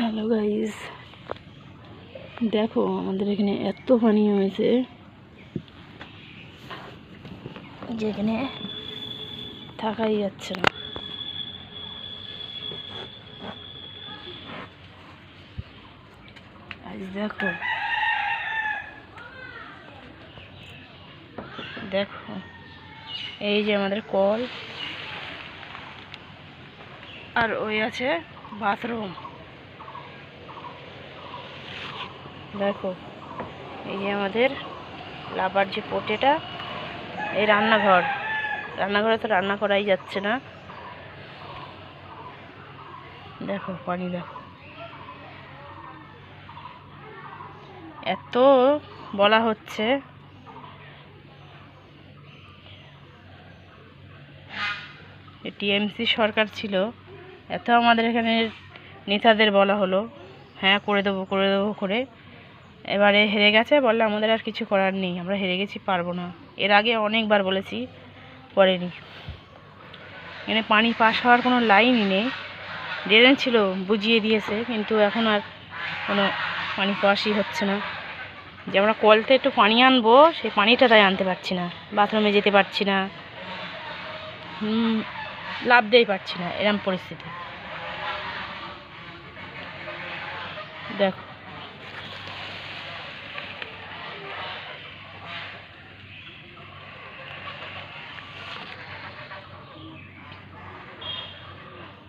Hello guys, দেখো আমাদের এখানে এত পানি হয়েছে যেখানে থাকাই যাচ্ছে না। আজ দেখো দেখো এই যে আমাদের কল, আর ওই আছে বাথরুম। দেখো এই যে আমাদের লাবার যে পোটেটা, এই রান্নাঘরে তো রান্না করাই যাচ্ছে না। দেখো পানি, দেখো এত বলা হচ্ছে। টিএমসি সরকার ছিল, এত আমাদের এখানে নেতাদের বলা হলো হ্যাঁ করে দেবো করে, এবারে হেরে গেছে, বললে আমাদের আর কিছু করার নেই, আমরা হেরে গেছি, পারবো না। এর আগে অনেকবার বলেছি, করেনি। এখানে পানি পাস হওয়ার কোনো লাইনই নেই, ড্রেন ছিল বুঝিয়ে দিয়েছে, কিন্তু এখন আর কোনো পানি পাসই হচ্ছে না। যে আমরা কলতে একটু পানি আনবো, সেই পানিটা তাই আনতে পারছি না, বাথরুমে যেতে পারছি না, লাভ দিতেই পারছি না, এরম পরিস্থিতি। দেখো